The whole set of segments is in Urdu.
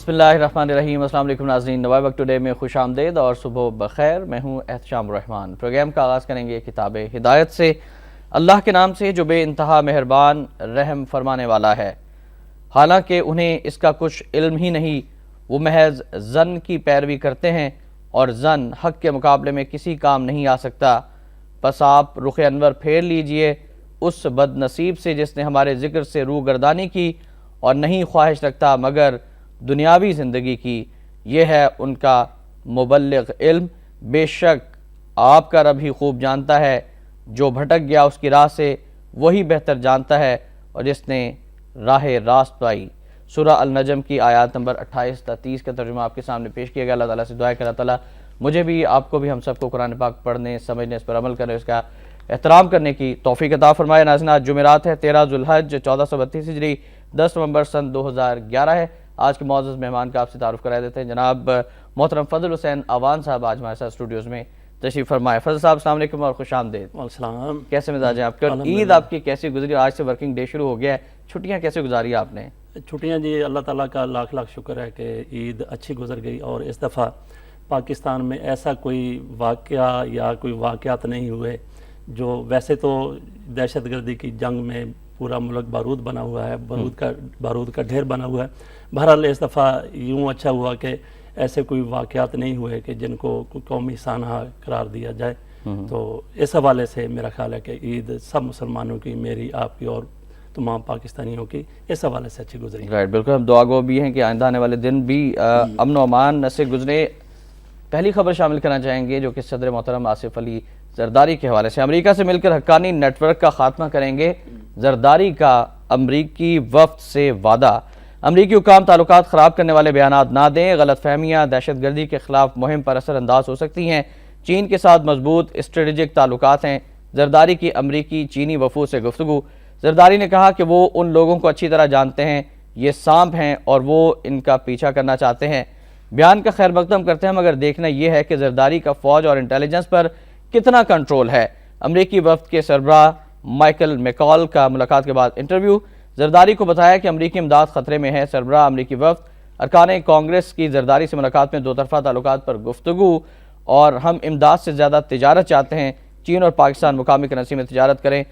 بسم اللہ الرحمن الرحیم۔ السلام علیکم ناظرین، نوائے وقت ٹوڈے میں خوش آمدید اور صبح بخیر۔ میں ہوں احتشام الرحمن۔ پروگرام کا آغاز کریں گے کتاب ہدایت سے، اللہ کے نام سے جو بے انتہا مہربان رحم فرمانے والا ہے۔ حالانکہ انہیں اس کا کچھ علم ہی نہیں، وہ محض ظن کی پیروی کرتے ہیں اور ظن حق کے مقابلے میں کسی کام نہیں آ سکتا۔ پس آپ رخ انور پھیر لیجئے اس بد نصیب سے جس نے ہمارے ذکر سے روگردانی کی اور نہیں خواہش رکھتا مگر دنیاوی زندگی کی۔ یہ ہے ان کا مبلغ علم، بے شک آپ کا رب ہی خوب جانتا ہے۔ جو بھٹک گیا اس کی راہ سے وہی بہتر جانتا ہے، اور جس نے راہ راست پائی۔ سورہ النجم کی آیات نمبر 28 تا 30 کا ترجمہ آپ کے سامنے پیش کیا گیا۔ اللہ تعالیٰ سے دعا ہے کہ اللہ تعالیٰ مجھے بھی، آپ کو بھی، ہم سب کو قرآن پاک پڑھنے، سمجھنے، اس پر عمل کرنے، اس کا احترام کرنے کی توفیق عطا فرمائے۔ ناظرین، آج جمعرات ہے، 13 ذوالحج 1432 ہجری، 10 نومبر سن 2011 ہے۔ آج کے معزز مہمان کا آپ سے تعارف کرا دیتے ہیں۔ جناب محترم فضل حسین اعوان صاحب آج ہمارے ساتھ اسٹوڈیوز میں تشریف فرمائے۔ فضل صاحب السلام علیکم اور خوش آمدید۔ السلام، کیسے مزاج ہیں آپ کے؟ عید آپ کی کیسی گزری؟ آج سے ورکنگ ڈے شروع ہو گیا ہے، چھٹیاں کیسے گزاری آپ نے؟ چھٹیاں جی اللہ تعالیٰ کا لاکھ لاکھ شکر ہے کہ عید اچھی گزر گئی، اور اس دفعہ پاکستان میں ایسا کوئی واقعہ یا کوئی واقعات نہیں ہوئے جو، ویسے تو دہشت گردی کی جنگ میں پورا ملک بارود بنا ہوا ہے، بارود کا ڈھیر بنا ہوا ہے۔ بہرحال اس دفعہ یوں اچھا ہوا کہ ایسے کوئی واقعات نہیں ہوئے کہ جن کو قومی سانحہ قرار دیا جائے۔ تو اس حوالے سے میرا خیال ہے کہ عید سب مسلمانوں کی، میری، آپ کی اور تمام پاکستانیوں کی، اس حوالے سے اچھی گزری۔ رائٹ، بالکل، ہم دعا گو بھی ہیں کہ آئندہ آنے والے دن بھی امن و امان سے گزرے۔ پہلی خبر شامل کرنا چاہیں گے جو کہ صدر محترم آصف علی زرداری کے حوالے سے، امریکہ سے مل کر حقانی نیٹ ورک کا خاتمہ کریں گے، زرداری کا امریکی وفد سے وعدہ۔ امریکی حکام تعلقات خراب کرنے والے بیانات نہ دیں، غلط فہمیاں دہشت گردی کے خلاف مہم پر اثر انداز ہو سکتی ہیں۔ چین کے ساتھ مضبوط اسٹریٹجک تعلقات ہیں، زرداری کی امریکی چینی وفود سے گفتگو۔ زرداری نے کہا کہ وہ ان لوگوں کو اچھی طرح جانتے ہیں، یہ سانپ ہیں اور وہ ان کا پیچھا کرنا چاہتے ہیں۔ بیان کا خیر مقدم کرتے ہیں، مگر دیکھنا یہ ہے کہ زرداری کا فوج اور انٹیلیجنس پر کتنا کنٹرول ہے۔ امریکی وفد کے سربراہ مائیکل میکال کا ملاقات کے بعد انٹرویو۔ زرداری کو بتایا کہ امریکی امداد خطرے میں ہے۔ سربراہ امریکی وفد ارکان کانگریس کی زرداری سے ملاقات میں دو طرفہ تعلقات پر گفتگو، اور ہم امداد سے زیادہ تجارت چاہتے ہیں، چین اور پاکستان مقامی کرنسی میں تجارت کریں۔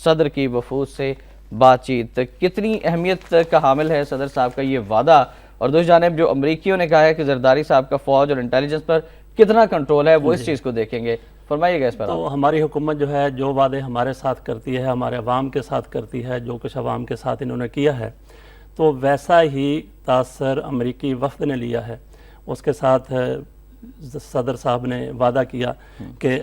صدر کی وفود سے بات چیت کتنی اہمیت کا حامل ہے صدر صاحب کا یہ وعدہ، اور دوسری جانب جو امریکیوں نے کہا ہے کہ زرداری صاحب کا فوج اور انٹیلیجنس پر کتنا کنٹرول ہے، وہ اس چیز کو دیکھیں گے، فرمائیے گا اس پر۔ تو ہماری حکومت جو ہے، جو وعدے ہمارے ساتھ کرتی ہے، ہمارے عوام کے ساتھ کرتی ہے، جو کچھ عوام کے ساتھ انہوں نے کیا ہے، تو ویسا ہی تاثر امریکی وفد نے لیا ہے۔ اس کے ساتھ صدر صاحب نے وعدہ کیا کہ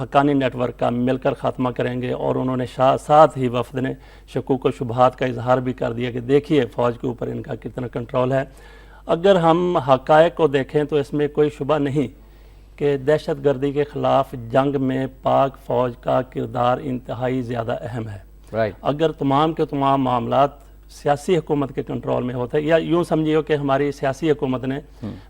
حقانی نیٹ ورک کا مل کر خاتمہ کریں گے، اور انہوں نے ساتھ ہی وفد نے شکوک و شبہات کا اظہار بھی کر دیا کہ دیکھیے فوج کے اوپر ان کا کتنا کنٹرول ہے۔ اگر ہم حقائق کو دیکھیں تو اس میں کوئی شبہ نہیں کہ دہشت گردی کے خلاف جنگ میں پاک فوج کا کردار انتہائی زیادہ اہم ہے۔ اگر تمام کے تمام معاملات سیاسی حکومت کے کنٹرول میں ہوتے، یا یوں سمجھیے کہ ہماری سیاسی حکومت نے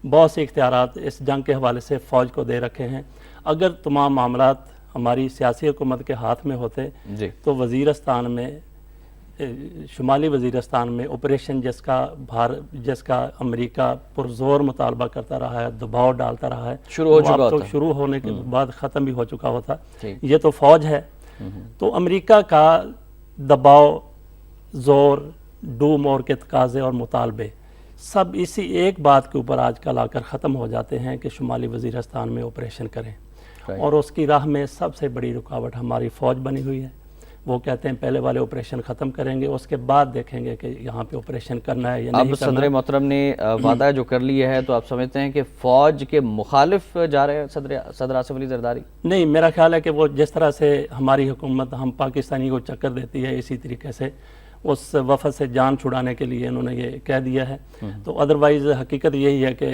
بہت سے اختیارات اس جنگ کے حوالے سے فوج کو دے رکھے ہیں، اگر تمام معاملات ہماری سیاسی حکومت کے ہاتھ میں ہوتے تو وزیرستان میں، شمالی وزیرستان میں آپریشن جس کا امریکہ پرزور مطالبہ کرتا رہا ہے، دباؤ ڈالتا رہا ہے، شروع ہونے کے بعد ختم بھی ہو چکا ہوتا۔ یہ تو فوج ہے، تو امریکہ کا دباؤ، زور، ڈوم اور کے تقاضے اور مطالبے سب اسی ایک بات کے اوپر آج کل آ کر ختم ہو جاتے ہیں کہ شمالی وزیرستان میں آپریشن کریں، اور اس کی راہ میں سب سے بڑی رکاوٹ ہماری فوج بنی ہوئی ہے۔ وہ کہتے ہیں پہلے والے آپریشن ختم کریں گے، اس کے بعد دیکھیں گے کہ یہاں پہ آپریشن کرنا ہے یا نہیں کرنا۔ اب صدر محترم نے وعدہ جو کر لیا ہے، تو آپ سمجھتے ہیں کہ فوج کے مخالف جا رہے ہیں صدر آصف علی زرداری؟ نہیں، میرا خیال ہے کہ وہ جس طرح سے ہماری حکومت ہم پاکستانی کو چکر دیتی ہے، اسی طریقے سے اس وفد سے جان چھڑانے کے لیے انہوں نے یہ کہہ دیا ہے۔ تو ادروائز حقیقت یہی ہے کہ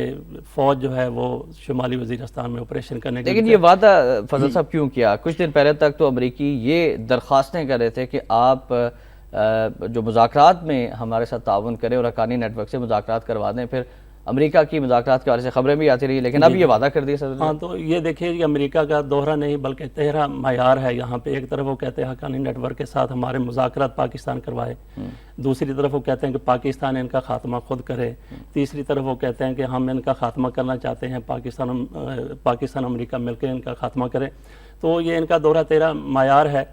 فوج جو ہے وہ شمالی وزیرستان میں آپریشن کرنے کے لیے۔ لیکن یہ وعدہ فضل صاحب کیوں کیا؟ کچھ دن پہلے تک تو امریکی یہ درخواستیں کر رہے تھے کہ آپ جو مذاکرات میں ہمارے ساتھ تعاون کریں اور حقانی نیٹ ورک سے مذاکرات کروا دیں، پھر امریکہ کی مذاکرات کے حوالے سے خبریں بھی آتی رہی، لیکن اب یہ وعدہ کر دیا صدر نے۔ ہاں، تو یہ دیکھیے کہ امریکہ کا دوہرا نہیں بلکہ تیرا معیار ہے یہاں پہ۔ ایک طرف وہ کہتے ہیں حقانی نیٹ ورک کے ساتھ ہمارے مذاکرات پاکستان کروائے، دوسری طرف وہ کہتے ہیں کہ پاکستان ان کا خاتمہ خود کرے، تیسری طرف وہ کہتے ہیں کہ ہم ان کا خاتمہ کرنا چاہتے ہیں، پاکستان امریکہ مل کے ان کا خاتمہ کرے۔ تو یہ ان کا دوہرا تیرا معیار ہے۔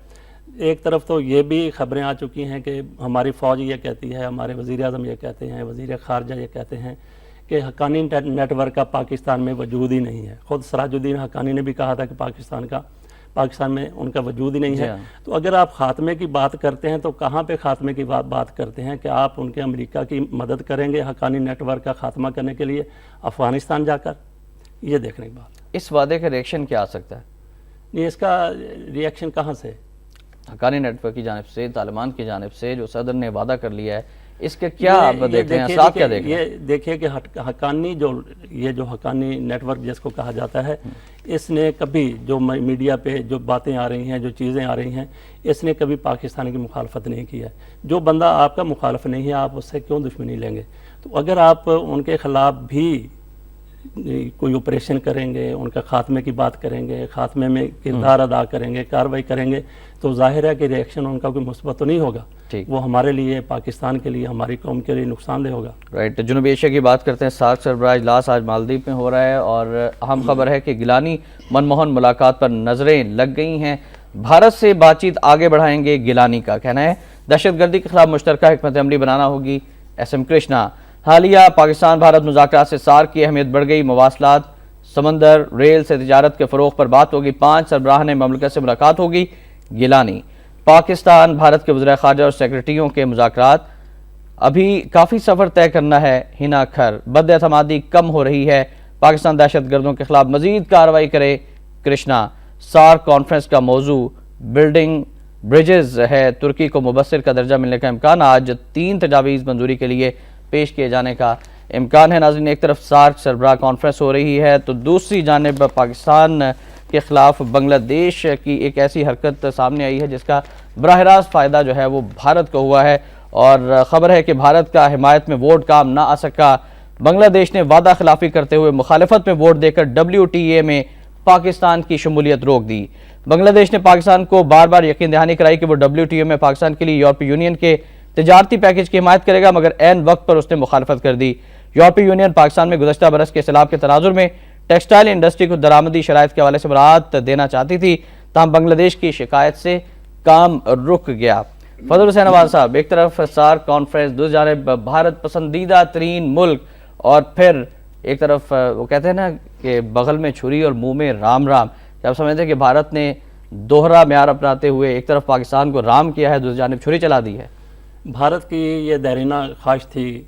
ایک طرف تو یہ بھی خبریں آ چکی ہیں کہ ہماری فوج یہ کہتی ہے، ہمارے وزیر اعظم یہ کہتے ہیں، وزیر خارجہ یہ کہتے ہیں کہ حقانی نیٹ ورک کا پاکستان میں وجود ہی نہیں ہے۔ خود سراج الدین حقانی نے بھی کہا تھا کہ پاکستان میں ان کا وجود ہی نہیں ہے۔ تو اگر آپ خاتمے کی بات کرتے ہیں تو کہاں پہ خاتمے کی بات کرتے ہیں کہ آپ ان کے امریکہ کی مدد کریں گے حقانی نیٹ ورک کا خاتمہ کرنے کے لیے افغانستان جا کر؟ یہ دیکھنے کی بات۔ اس وعدے کا ریئیکشن کیا آ سکتا ہے؟ نہیں، اس کا ریئیکشن کہاں سے؟ حقانی نیٹ ورک کی جانب سے، طالبان کی جانب سے جو صدر نے وعدہ کر لیا ہے، اس کے کیا آپ دیکھ رہے ہیں، اثرات کیا دیکھ رہے ہیں؟ یہ دیکھیے کہ حقانی جو حقانی نیٹ ورک جس کو کہا جاتا ہے، اس نے کبھی جو میڈیا پہ جو باتیں آ رہی ہیں، جو چیزیں آ رہی ہیں، اس نے کبھی پاکستان کی مخالفت نہیں کی ہے۔ جو بندہ آپ کا مخالف نہیں ہے، آپ اس سے کیوں دشمنی لیں گے؟ تو اگر آپ ان کے خلاف بھی کوئی آپریشن کریں گے، ان کا خاتمے کی بات کریں گے، خاتمے میں کردار ادا کریں گے، کارروائی کریں گے، تو ظاہر ہے کہ ریئیکشن ان کا کوئی مثبت تو نہیں ہوگا۔ وہ ہمارے لیے، پاکستان کے لیے، ہماری قوم کے لیے نقصان دہ ہوگا۔ رائٹ، جنوبی ایشیا کی بات کرتے ہیں۔ سارک سربراہ اجلاس آج مالدیپ میں ہو رہا ہے اور اہم خبر ہے کہ گیلانی منموہن ملاقات پر نظریں لگ گئی ہیں۔ بھارت سے بات چیت آگے بڑھائیں گے، گیلانی کا کہنا ہے۔ دہشت گردی کے خلاف مشترکہ حکمت عملی بنانا ہوگی، ایس ایم کرشنا۔ حالیہ پاکستان بھارت مذاکرات سے سارک کی اہمیت بڑھ گئی، مواصلات، سمندر، ریل سے تجارت کے فروغ پر بات ہوگی۔ 5 سربراہان مملکت سے ملاقات ہوگی، گیلانی۔ پاکستان بھارت کے وزراء خارجہ اور سیکرٹریوں کے مذاکرات، ابھی کافی سفر طے کرنا ہے، ہنا کھر۔ بد اعتمادی کم ہو رہی ہے، پاکستان دہشت گردوں کے خلاف مزید کارروائی کرے، کرشنا۔ سارک کانفرنس کا موضوع بلڈنگ برجز ہے، ترکی کو مبصر کا درجہ ملنے کا امکان۔ آج 3 تجاویز منظوری کے لیے پیش کیے جانے کا امکان ہے۔ ناظرین، ایک طرف سارک سربراہ کانفرنس ہو رہی ہے تو دوسری جانب پاکستان کے خلاف بنگلہ دیش کی ایک ایسی حرکت سامنے آئی ہے جس کا براہ راست فائدہ جو ہے وہ بھارت کو ہوا ہے، اور خبر ہے کہ بھارت کا حمایت میں ووٹ کام نہ آ سکا۔ بنگلہ دیش نے وعدہ خلافی کرتے ہوئے مخالفت میں ووٹ دے کر WTA میں پاکستان کی شمولیت روک دی۔ بنگلہ دیش نے پاکستان کو بار بار یقین دہانی کرائی کہ وہ WTO میں پاکستان کے لیے یورپی یونین کے تجارتی پیکج کی حمایت کرے گا، مگر عین وقت پر اس نے مخالفت کر دی۔ یورپی یونین پاکستان میں گزشتہ برس کے سیلاب کے تناظر میں ٹیکسٹائل انڈسٹری کو درآمدی شرائط کے حوالے سے مراعات دینا چاہتی تھی، تاہم بنگلہ دیش کی شکایت سے کام رک گیا۔ فضل حسین عواد صاحب، ایک طرف سارک کانفرنس، دوسری جانب بھارت پسندیدہ ترین ملک، اور پھر ایک طرف وہ کہتے ہیں نا کہ بغل میں چھری اور منہ میں رام رام۔ کیا آپ سمجھتے ہیں کہ بھارت نے دوہرا معیار اپناتے ہوئے ایک طرف پاکستان کو رام کیا ہے، دوسری جانب چھری چلا دی ہے؟ بھارت کی یہ دیرینہ خواہش تھی،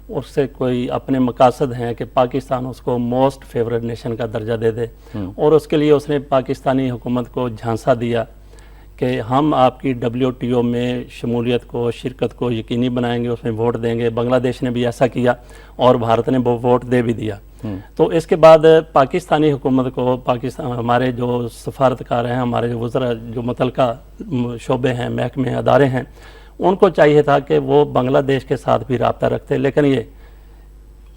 اس سے کوئی اپنے مقاصد ہیں کہ پاکستان اس کو موسٹ فیورٹ نیشن کا درجہ دے دے، اور اس کے لیے اس نے پاکستانی حکومت کو جھانسا دیا کہ ہم آپ کی WTO میں شمولیت کو، شرکت کو یقینی بنائیں گے، اس میں ووٹ دیں گے۔ بنگلہ دیش نے بھی ایسا کیا اور بھارت نے وہ ووٹ دے بھی دیا۔ تو اس کے بعد پاکستانی حکومت کو، ہمارے جو سفارتکار ہیں، ہمارے جو وزراء، جو متعلقہ شعبے ہیں، محکمے، ادارے ہیں، ان کو چاہیے تھا کہ وہ بنگلہ دیش کے ساتھ بھی رابطہ رکھتے، لیکن یہ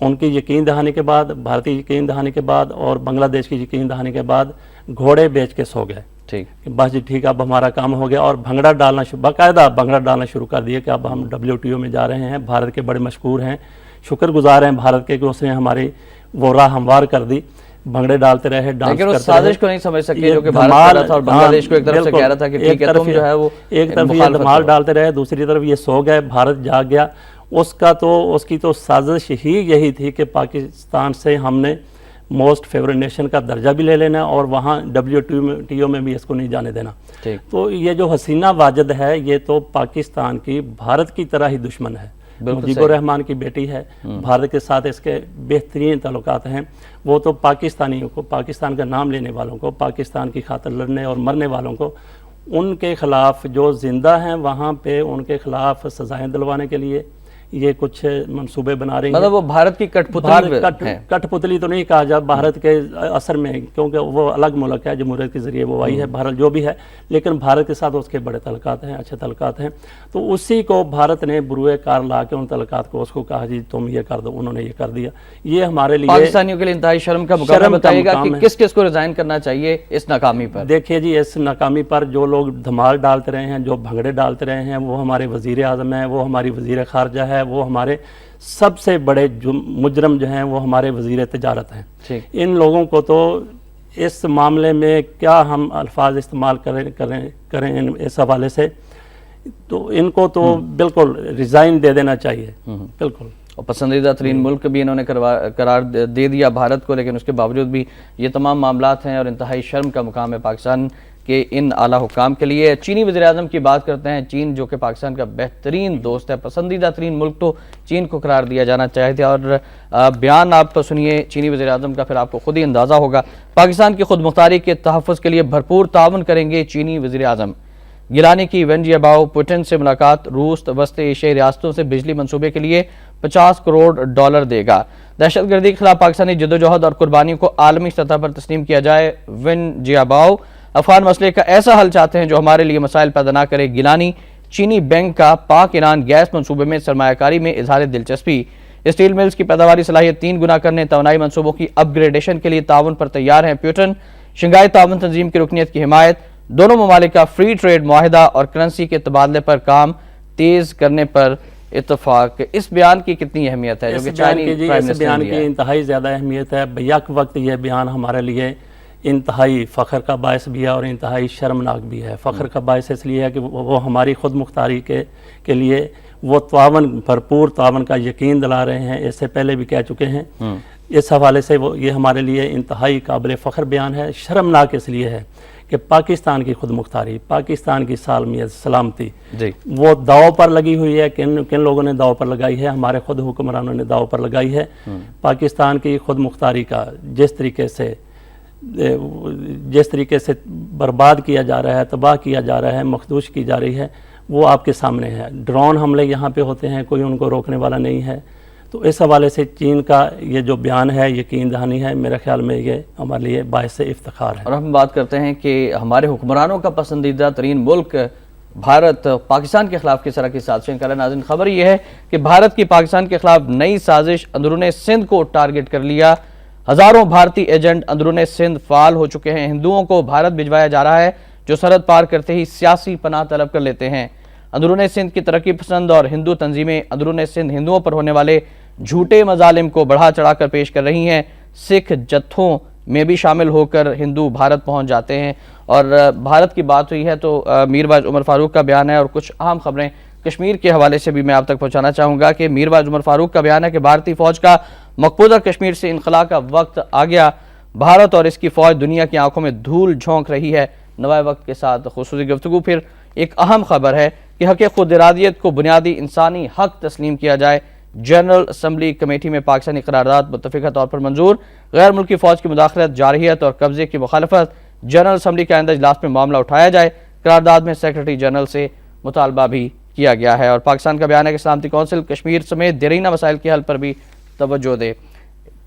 ان کی یقین دہانی کے بعد، بھارتی یقین دہانی کے بعد اور بنگلہ دیش کی یقین دہانی کے بعد گھوڑے بیچ کے سو گئے۔ بس جی ٹھیک، اب ہمارا کام ہو گیا، اور باقاعدہ بھنگڑا ڈالنا شروع کر دیے کہ اب ہم WTO میں جا رہے ہیں۔ بھارت کے بڑے مشکور ہیں، شکر گزار ہیں بھارت کے کہ اس نے ہماری وہ راہ ہموار کر دی۔ بھنگڑے ڈالتے رہے، ڈانس کرتے رہے، لیکن وہ سازش کو نہیں سمجھ سکے جو کہ بھارت کر رہا تھا، اور بنگلہ دیش کو ایک طرف سے کہہ رہا تھا کہ ٹھیک ہے تم جو ہے وہ ایک طرف یہ دھمال ڈالتے رہے، دوسری طرف یہ سو گئے، بھارت جاگ گیا۔ اس کی تو سازش ہی یہی تھی کہ پاکستان سے ہم نے موسٹ فیورٹ نیشن کا درجہ بھی لے لینا اور وہاں WTO میں بھی اس کو نہیں جانے دینا۔ تو یہ جو حسینہ واجد ہے، یہ تو پاکستان کی بھارت کی طرح ہی دشمن ہے۔ مجیب الرحمان کی بیٹی ہے، بھارت کے ساتھ اس کے بہترین تعلقات ہیں۔ وہ تو پاکستانیوں کو، پاکستان کا نام لینے والوں کو، پاکستان کی خاطر لڑنے اور مرنے والوں کو، ان کے خلاف جو زندہ ہیں وہاں پہ ان کے خلاف سزائیں دلوانے کے لیے یہ کچھ منصوبے بنا رہی ہیں. مطلب وہ بھارت کی کٹپتلی تو نہیں کہا جا بھارت کے اثر میں، کیونکہ وہ الگ ملک ہے، جمہوریت کے ذریعے وہ آئی ہے بھارت جو بھی ہے، لیکن بھارت کے ساتھ اس کے بڑے تعلقات ہیں، اچھے تعلقات ہیں. تو اسی کو بھارت نے بروئے کار لا کے ان تعلقات کو اس کو کہا جی تم یہ کر دو، انہوں نے یہ کر دیا. یہ ہمارے لیے پاکستانیوں کے لیے انتہائی شرم کا مقام ہے. بتائیے گا کہ کس کس کو ریزائن کرنا چاہیے اس ناکامی پر؟ دیکھیے جی، اس ناکامی پر جو لوگ دھمال ڈالتے رہے ہیں، جو بھنگڑے ڈالتے رہے ہیں، وہ ہمارے وزیر اعظم ہیں، وہ ہماری وزیر خارجہ ہے، وہ ہمارے سب سے بڑے مجرم جو ہیں وہ ہمارے وزیر تجارت ہیں. ان لوگوں کو تو اس معاملے میں کیا ہم الفاظ استعمال کریں اس حوالے سے، تو ان کو تو بالکل ریزائن دے دینا چاہیے. بالکل. اور پسندیدہ ترین ملک بھی انہوں نے قرار دے دیا بھارت کو، لیکن اس کے باوجود بھی یہ تمام معاملات ہیں اور انتہائی شرم کا مقام ہے پاکستان کے ان اعلیٰ حکام کے لیے. چینی وزیر اعظم کی بات کرتے ہیں. چین جو کہ پاکستان کا بہترین دوست ہے، پسندیدہ ترین ملک تو چین کو قرار دیا جانا چاہتے ہیں. اور بیان آپ سنیے چینی وزیر اعظم کا، پھر آپ کو خود ہی اندازہ ہوگا. پاکستان کی خود مختاری کے تحفظ کے لیے بھرپور تعاون کریں گے چینی وزیر اعظم. گیلانی کی وین جیاباؤ پوٹن سے ملاقات. روس وسط ایشیائی ریاستوں سے بجلی منصوبے کے لیے $50 کروڑ دے گا. دہشت گردی کے خلاف پاکستانی جدوجہد اور قربانیوں کو عالمی سطح پر تسلیم کیا جائے. وین جیاباؤ افغان مسئلے کا ایسا حل چاہتے ہیں جو ہمارے لیے مسائل پیدا نہ کرے. گیلانی چینی بینک کا پاک ایران گیس منصوبے میں سرمایہ کاری میں اظہار دلچسپی. اسٹیل ملز کی پیداواری صلاحیت 3 گنا کرنے، توانائی منصوبوں کی اپ گریڈیشن کے لیے تعاون پر تیار ہیں پیوٹن. شنگھائی تعاون تنظیم کی رکنیت کی حمایت. دونوں ممالک کا فری ٹریڈ معاہدہ اور کرنسی کے تبادلے پر کام تیز کرنے پر اتفاق. اس بیان کی کتنی اہمیت ہے؟ اس بیان کی انتہائی زیادہ اہمیت ہے. بیک وقت یہ بیان ہمارے لیے انتہائی فخر کا باعث بھی ہے اور انتہائی شرمناک بھی ہے. فخر کا باعث اس لیے ہے کہ وہ ہماری خود مختاری کے لیے وہ تعاون، بھرپور تعاون کا یقین دلا رہے ہیں. اس سے پہلے بھی کہہ چکے ہیں. اس حوالے سے یہ ہمارے لیے انتہائی قابل فخر بیان ہے. شرمناک اس لیے ہے کہ پاکستان کی خود مختاری، پاکستان کی سالمیت، سلامتی وہ داؤ پر لگی ہوئی ہے. کن لوگوں نے داؤ پر لگائی ہے؟ ہمارے خود حکمرانوں نے داؤ پر لگائی ہے. پاکستان کی خود مختاری کا جس طریقے سے برباد کیا جا رہا ہے، تباہ کیا جا رہا ہے، مخدوش کی جا رہی ہے، وہ آپ کے سامنے ہے. ڈرون حملے یہاں پہ ہوتے ہیں، کوئی ان کو روکنے والا نہیں ہے. تو اس حوالے سے چین کا یہ جو بیان ہے یقین دہانی ہے. میرے خیال میں یہ ہمارے لیے باعث افتخار ہے. اور ہم بات کرتے ہیں کہ ہمارے حکمرانوں کا پسندیدہ ترین ملک بھارت پاکستان کے خلاف کس طرح کی سازشیں کرے. ناظرین، خبر یہ ہے کہ بھارت کی پاکستان کے خلاف نئی سازش. اندرون سندھ کو ٹارگٹ کر لیا. ہزاروں بھارتی ایجنٹ اندرون سندھ فعال ہو چکے ہیں. ہندوؤں کو بھارت بھجوایا جا رہا ہے جو سرحد پار کرتے ہی سیاسی پناہ طلب کر لیتے ہیں. اندرون سندھ کی ترقی پسند اور ہندو تنظیمیں اندرون سندھ ہندوؤں پر ہونے والے جھوٹے مظالم کو بڑھا چڑھا کر پیش کر رہی ہیں. سکھ جتھوں میں بھی شامل ہو کر ہندو بھارت پہنچ جاتے ہیں. اور بھارت کی بات ہوئی ہے تو میرواعظ عمر فاروق کا بیان ہے اور کچھ اہم خبریں کشمیر کے حوالے سے بھی میں آپ تک پہنچانا چاہوں گا کہ میرواعظ عمر فاروق کا بیان ہے کہ بھارتی فوج کا مقبوضہ کشمیر سے انخلاء کا وقت آ گیا. بھارت اور اس کی فوج دنیا کی آنکھوں میں دھول جھونک رہی ہے. نوائے وقت کے ساتھ خصوصی گفتگو. پھر ایک اہم خبر ہے کہ حق خود ارادیت کو بنیادی انسانی حق تسلیم کیا جائے. جنرل اسمبلی کمیٹی میں پاکستانی قرارداد متفقہ طور پر منظور. غیر ملکی فوج کی مداخلت، جارحیت اور قبضے کی مخالفت. جنرل اسمبلی کے آئندہ اجلاس میں معاملہ اٹھایا جائے. قرارداد میں سیکرٹری جنرل سے مطالبہ بھی کیا گیا ہے. اور پاکستان کا بیان ہے کہ سلامتی کونسل کشمیر سمیت دیرینہ مسائل کے حل پر بھی توجہ دے.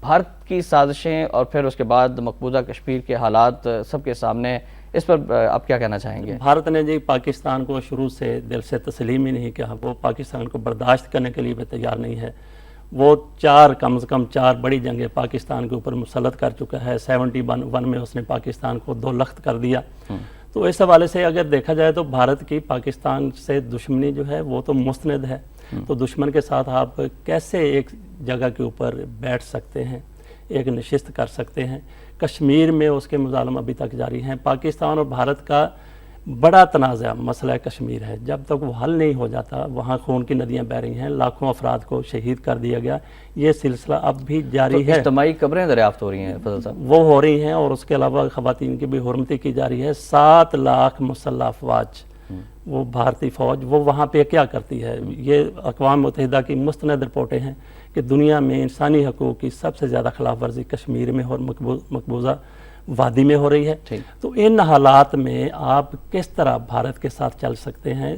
بھارت کی سازشیں اور پھر اس کے بعد مقبوضہ کشمیر کے حالات سب کے سامنے، اس پر آپ کیا کہنا چاہیں گے؟ بھارت نے جی پاکستان کو شروع سے دل سے تسلیم ہی نہیں کیا. وہ پاکستان کو برداشت کرنے کے لیے بھی تیار نہیں ہے. وہ کم از کم 4 بڑی جنگیں پاکستان کے اوپر مسلط کر چکا ہے. 71 میں اس نے پاکستان کو 2 لخت کر دیا. تو اس حوالے سے اگر دیکھا جائے تو بھارت کی پاکستان سے دشمنی جو ہے وہ تو مستند ہے. تو دشمن کے ساتھ آپ کیسے ایک جگہ کے اوپر بیٹھ سکتے ہیں، ایک نشست کر سکتے ہیں؟ کشمیر میں اس کے مظالم ابھی تک جاری ہیں. پاکستان اور بھارت کا بڑا تنازع مسئلہ کشمیر ہے. جب تک وہ حل نہیں ہو جاتا، وہاں خون کی ندیاں بہہ رہی ہیں، لاکھوں افراد کو شہید کر دیا گیا. یہ سلسلہ اب بھی جاری ہے. اجتماعی قبریں دریافت ہو رہی ہیں فضل صاحب؟ وہ ہو رہی ہیں اور اس کے علاوہ خواتین کی بھی حرمتی کی جا رہی ہے. 7 لاکھ مسلح افواج، وہ بھارتی فوج وہ وہاں پہ کیا کرتی ہے؟ یہ اقوام متحدہ کی مستند رپورٹیں ہیں کہ دنیا میں انسانی حقوق کی سب سے زیادہ خلاف ورزی کشمیر میں اور مقبوضہ وادی میں ہو رہی ہے. تو ان حالات میں آپ کس طرح بھارت کے ساتھ چل سکتے ہیں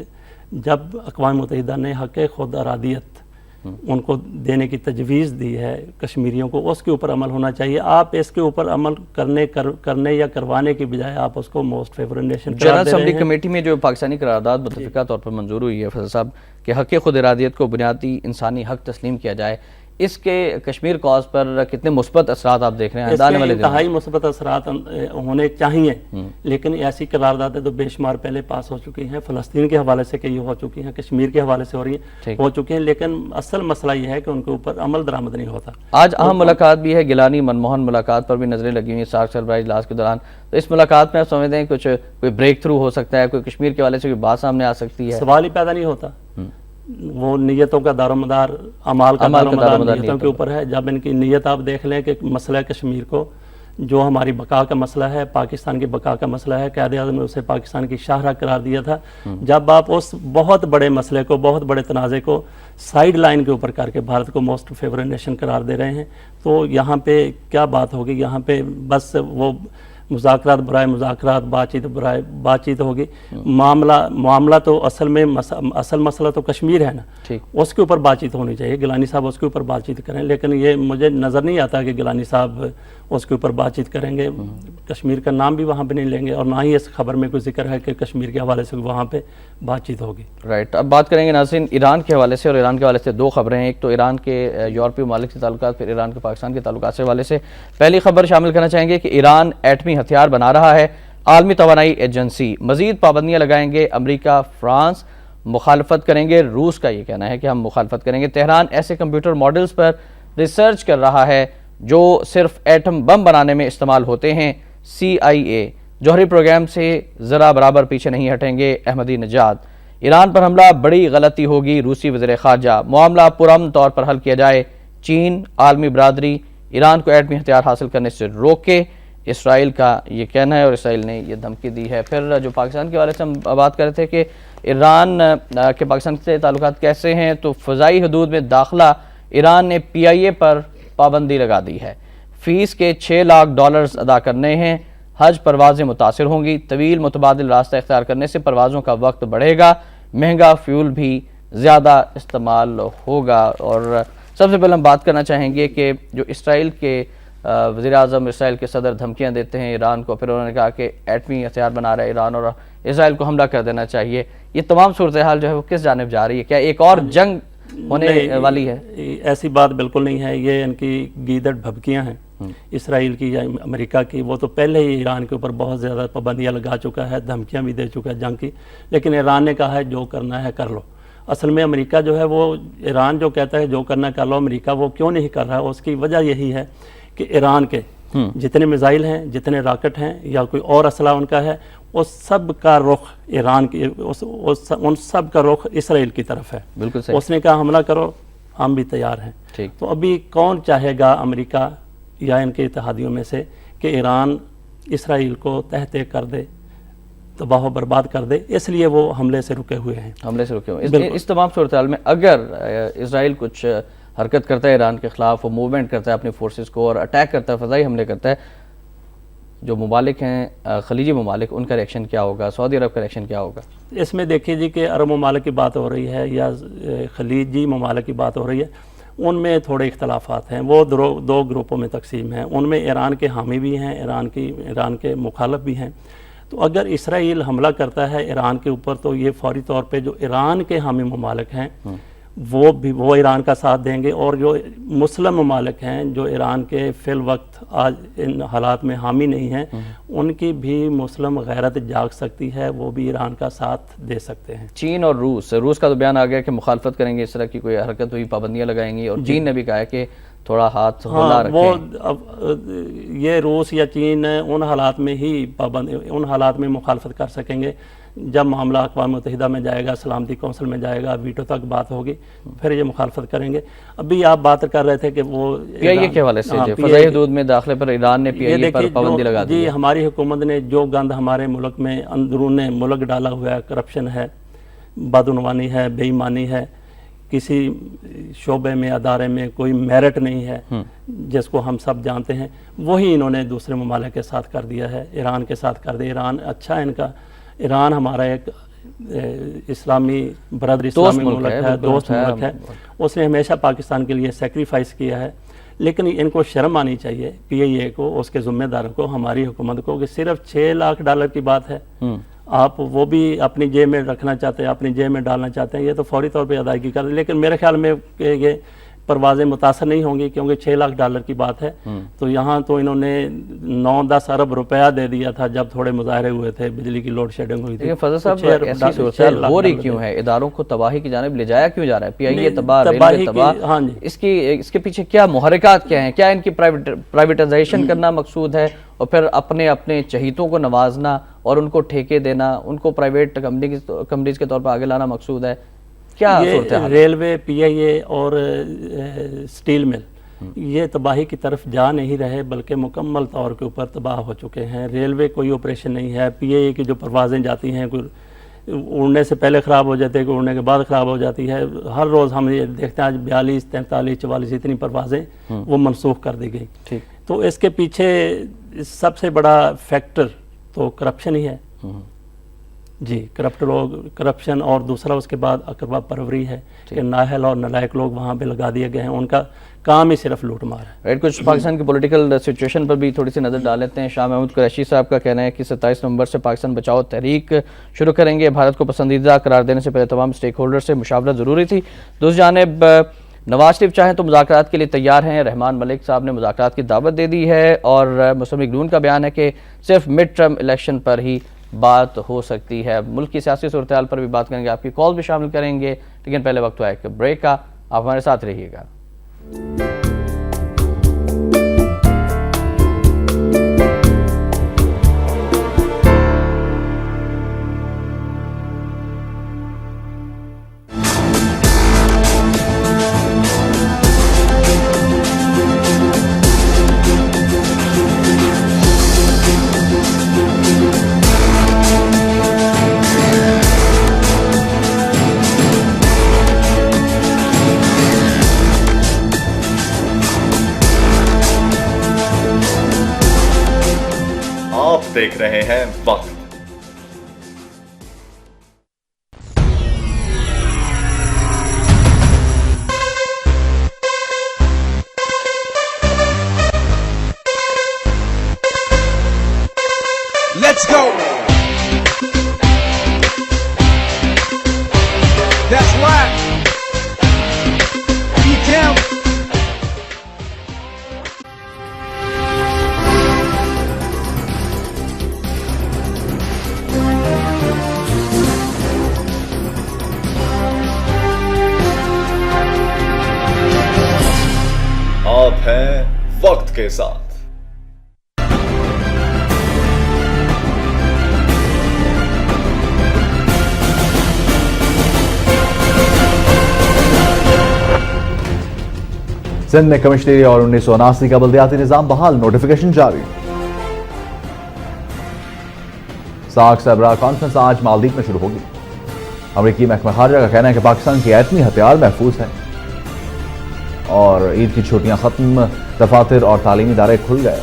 جب اقوام متحدہ نے حق خود ارادیت ان کو دینے کی تجویز دی ہے کشمیریوں کو، اس کے اوپر عمل ہونا چاہیے۔ آپ اس کے اوپر عمل کرنے یا کروانے کی بجائے آپ اس کو موسٹ فیورٹ نیشن قرار جنرل دے رہے اسمبلی ہیں۔ کمیٹی میں جو پاکستانی قرارداد متفقہ طور پر منظور ہوئی ہے فضل صاحب کہ حق خود ارادیت کو بنیادی انسانی حق تسلیم کیا جائے، اس کے کشمیر کاز پر کتنے مثبت اثرات آپ دیکھ رہے ہیں اس آنے کے والے دنوں؟ انتہائی مثبت اثرات ہونے چاہیے، لیکن ایسی قراردادیں تو بے شمار پہلے پاس ہو چکی ہیں، فلسطین کے حوالے سے کئی ہو چکی ہیں، کشمیر کے حوالے سے ہو چکی ہیں، لیکن اصل مسئلہ یہ ہے کہ ان کے اوپر عمل درآمد نہیں ہوتا۔ آج اہم ملاقات بھی ہے، گیلانی منموہن ملاقات پر بھی نظریں لگی ہوئی ہیں سارک سربراہ اجلاس کے دوران، تو اس ملاقات میں آپ سمجھتے ہیں کچھ کوئی بریک تھرو ہو سکتا ہے، کوئی کشمیر کے حوالے سے کوئی بات سامنے آ سکتی ہے؟ سوال ہی پیدا نہیں ہوتا، وہ نیتوں کا دار و مدار، اعمال کا دار و مدار نیتوں کے اوپر ہے۔ جب ان کی نیت آپ دیکھ لیں کہ مسئلہ کشمیر کو، جو ہماری بقا کا مسئلہ ہے، پاکستان کی بقا کا مسئلہ ہے، قائد اعظم نے اسے پاکستان کی شاہراہ قرار دیا تھا، جب آپ اس بہت بڑے مسئلے کو، بہت بڑے تنازع کو سائیڈ لائن کے اوپر کر کے بھارت کو موسٹ فیورٹ نیشن قرار دے رہے ہیں، تو یہاں پہ کیا بات ہوگی؟ یہاں پہ بس وہ مذاکرات برائے مذاکرات، بات چیت برائے بات چیت ہوگی۔ معاملہ تو اصل مسئلہ تو کشمیر ہے نا، اس کے اوپر بات چیت ہونی چاہیے، گیلانی صاحب اس کے اوپر بات چیت کریں، لیکن یہ مجھے نظر نہیں آتا کہ گیلانی صاحب اس کے اوپر بات چیت کریں گے، کشمیر کا نام بھی وہاں پہ نہیں لیں گے، اور نہ ہی اس خبر میں کوئی ذکر ہے کہ کشمیر کے حوالے سے وہاں پہ بات چیت ہوگی۔ رائٹ، اب بات کریں گے ناظرین ایران کے حوالے سے، اور ایران کے حوالے سے دو خبریں ہیں، ایک تو ایران کے یورپی ممالک سے تعلقات، پھر ایران کے پاکستان کے تعلقات سے حوالے سے۔ پہلی خبر شامل کرنا چاہیں گے کہ ایران ایٹمی ہتھیار بنا رہا ہے، عالمی توانائی ایجنسی مزید پابندیاں لگائیں گے، امریکہ فرانس مخالفت کریں گے، روس کا یہ کہنا ہے کہ ہم مخالفت کریں گے۔ تہران ایسے کمپیوٹر ماڈلز پر ریسرچ کر رہا ہے جو صرف ایٹم بم بنانے میں استعمال ہوتے ہیں۔ CIA جوہری پروگرام سے ذرا برابر پیچھے نہیں ہٹیں گے، احمدی نژاد۔ ایران پر حملہ بڑی غلطی ہوگی، روسی وزیر خارجہ۔ معاملہ پرامن طور پر حل کیا جائے، چین عالمی برادری ایران کو ایٹمی ہتھیار حاصل کرنے سے روکے، اسرائیل کا یہ کہنا ہے، اور اسرائیل نے یہ دھمکی دی ہے۔ پھر جو پاکستان کے حوالے سے ہم بات کر رہے تھے کہ ایران کے پاکستان سے تعلقات کیسے ہیں، تو فضائی حدود میں داخلہ ایران نے PIA پر پابندی لگا دی ہے، فیس کے $6 لاکھ ادا کرنے ہیں، حج پروازیں متاثر ہوں گی، طویل متبادل راستہ اختیار کرنے سے پروازوں کا وقت بڑھے گا، مہنگا فیول بھی زیادہ استعمال ہوگا۔ اور سب سے پہلے ہم بات کرنا چاہیں گے کہ جو اسرائیل کے وزیر اعظم، اسرائیل کے صدر دھمکیاں دیتے ہیں ایران کو، پھر انہوں نے کہا کہ ایٹمی ہتھیار بنا رہا ہے ایران اور اسرائیل کو حملہ کر دینا چاہیے، یہ تمام صورتحال جو ہے وہ کس جانب جا رہی ہے؟ کیا ایک اور جنگ ہونے والی ہے؟ ایسی بات بالکل نہیں ہے، یہ ان کی گیدڑ بھبکیاں ہیں اسرائیل کی یا امریکہ کی۔ وہ تو پہلے ہی ایران کے اوپر بہت زیادہ پابندیاں لگا چکا ہے، دھمکیاں بھی دے چکا ہے جنگ کی، لیکن ایران نے کہا ہے جو کرنا ہے کر لو۔ اصل میں امریکہ جو ہے وہ، ایران جو کہتا ہے جو کرنا کر لو، امریکہ وہ کیوں نہیں کر رہا ہے؟ اس کی وجہ یہی ہے کہ ایران کے جتنے میزائل ہیں، جتنے راکٹ ہیں یا کوئی اور اسلحہ ان کا ہے، اس سب کا رخ ایران کی، ان سب کا رخ اسرائیل کی طرف ہے۔ بالکل صحیح۔ اس نے کہا حملہ کرو، ہم بھی تیار ہیں۔ تو ابھی کون چاہے گا امریکہ یا ان کے اتحادیوں میں سے کہ ایران اسرائیل کو تہتے کر دے، تباہ و برباد کر دے؟ اس لیے وہ حملے سے رکے ہوئے ہیں، حملے سے رکے ہوئے ہیں۔ اس تمام صورتحال میں اگر اسرائیل کچھ حرکت کرتا ہے ایران کے خلاف، وہ موومنٹ کرتا ہے اپنی فورسز کو اور اٹیک کرتا ہے، فضائی حملے کرتا ہے، جو ممالک ہیں خلیجی ممالک، ان کا ریئیکشن کیا ہوگا؟ سعودی عرب کا ریئیکشن کیا ہوگا؟ اس میں دیکھیے جی کہ عرب ممالک کی بات ہو رہی ہے یا خلیجی ممالک کی بات ہو رہی ہے، ان میں تھوڑے اختلافات ہیں، وہ دو گروپوں میں تقسیم ہیں، ان میں ایران کے حامی بھی ہیں، ایران کے مخالف بھی ہیں۔ تو اگر اسرائیل حملہ کرتا ہے ایران کے اوپر تو یہ فوری طور پہ جو ایران کے حامی ممالک ہیں وہ ایران کا ساتھ دیں گے، اور جو مسلم ممالک ہیں جو ایران کے فی الوقت آج ان حالات میں حامی نہیں ہیں، ان کی بھی مسلم غیرت جاگ سکتی ہے، وہ بھی ایران کا ساتھ دے سکتے ہیں۔ چین اور روس کا تو بیان آ گیا کہ مخالفت کریں گے، اس طرح کی کوئی حرکت ہوئی پابندیاں لگائیں گی، اور چین نے بھی کہا ہے کہ تھوڑا ہاتھ ہولا رکھیں۔ یہ روس یا چین ان حالات میں ہی ان حالات میں مخالفت کر سکیں گے جب معاملہ اقوام متحدہ میں جائے گا، سلامتی کونسل میں جائے گا، ویٹو تک بات ہوگی، پھر یہ مخالفت کریں گے۔ ابھی آپ بات کر رہے تھے کہ وہ PIA کے حوالے سے فضائی حدود میں داخلے پر ایران نے PIA پر پابندی لگا دی۔ جی، ہماری حکومت نے جو گند ہمارے ملک میں اندرون ملک ڈالا ہوا ہے، کرپشن ہے، بدعنوانی ہے، بے ایمانی ہے، کسی شعبے میں، ادارے میں کوئی میرٹ نہیں ہے جس کو ہم سب جانتے ہیں، وہی انہوں نے دوسرے ممالک کے ساتھ کر دیا ہے، ایران کے ساتھ کر دیا۔ ایران اچھا ہے ان کا، ایران ہمارا ایک اسلامی برادری، اسلامی ملک ہے، دوست ملک ہے، اس نے ہمیشہ پاکستان کے لیے سیکریفائس کیا ہے، لیکن ان کو شرم آنی چاہیے PIA کو، اس کے ذمہ داروں کو، ہماری حکومت کو، کہ صرف $6 لاکھ کی بات ہے، آپ وہ بھی اپنی جیب میں رکھنا چاہتے ہیں، اپنی جیب میں ڈالنا چاہتے ہیں، یہ تو فوری طور پہ ادائیگی کر دیں، لیکن میرے خیال میں کہ یہ پروازیں متاثر نہیں ہوں گی، کیونکہ $6 لاکھ کی بات ہے۔ تو یہاں تو انہوں نے 9-10 ارب روپیہ دے دیا تھا جب تھوڑے مظاہرے ہوئے تھے، بجلی کی لوڈ شیڈنگ ہوئی تھی۔ لیکن فضل صاحب ایسی صورتحال ہو رہی کیوں ہے؟ اداروں کو تباہی کی جانب لے جایا کیوں جا رہا ہے؟ PIA تباہ، ریلوے تباہ، ہاں جی، اس کے پیچھے کیا محرکات کیا ہیں؟ کیا ان کی پرائیویٹائزیشن کرنا مقصود ہے اور پھر اپنے چہیتوں کو نوازنا اور ان کو ٹھیکے دینا، ان کو پرائیویٹ کمپنیز کے طور پر آگے لانا مقصود ہے؟ کیا صورتحال؟ ریلوے، PIA اور سٹیل مل یہ تباہی کی طرف جا نہیں رہے، بلکہ مکمل طور کے اوپر تباہ ہو چکے ہیں۔ ریلوے کوئی آپریشن نہیں ہے، PIA کی جو پروازیں جاتی ہیں، کوئی اڑنے سے پہلے خراب ہو جاتی ہے، کوئی اڑنے کے بعد خراب ہو جاتی ہے۔ ہر روز ہم یہ دیکھتے ہیں آج 42, 43, 44 اتنی پروازیں وہ منسوخ کر دی گئی۔ تو اس کے پیچھے سب سے بڑا فیکٹر تو کرپشن ہی ہے جی، کرپٹ لوگ، کرپشن، اور دوسرا اس کے بعد اقربا پروری ہے کہ نااہل اور نالائق لوگ وہاں پہ لگا دیے گئے ہیں، ان کا کام ہی صرف لوٹ مار ہے۔ کچھ پاکستان کی پولیٹیکل سچویشن پر بھی تھوڑی سی نظر ڈال لیتے ہیں۔ شاہ محمود قریشی صاحب کا کہنا ہے کہ 27 نومبر سے پاکستان بچاؤ تحریک شروع کریں گے، بھارت کو پسندیدہ قرار دینے سے پہلے تمام سٹیک ہولڈر سے مشاورت ضروری تھی۔ دوسری جانب نواز شریف چاہیں تو مذاکرات کے لیے تیار ہیں، رحمان ملک صاحب نے مذاکرات کی دعوت دے دی ہے، اور مسلم لیگ نون کا بیان ہے کہ صرف مڈ ٹرم الیکشن پر ہی بات ہو سکتی ہے۔ ملک کی سیاسی صورتحال پر بھی بات کریں گے، آپ کی کال بھی شامل کریں گے، لیکن پہلے وقت ہوا ہے کہ بریک کا، آپ ہمارے ساتھ رہیے گا۔ آپ دیکھ رہے ہیں وقت۔ Let's go. That's right. E-Town. آپ ہیں وقت کے ساتھ۔ سندھ میں کمشنری اور 1979 کا بلدیاتی نظام بحال، نوٹیفیکیشن جاری۔ ساکھ سربراہ کانفرنس آج مالدیپ میں شروع ہوگی۔ امریکی محکمہ خارجہ کا کہنا ہے کہ پاکستان کی ایٹمی ہتھیار محفوظ ہے، اور عید کی چھٹیاں ختم، دفاتر اور تعلیمی ادارے کھل گئے۔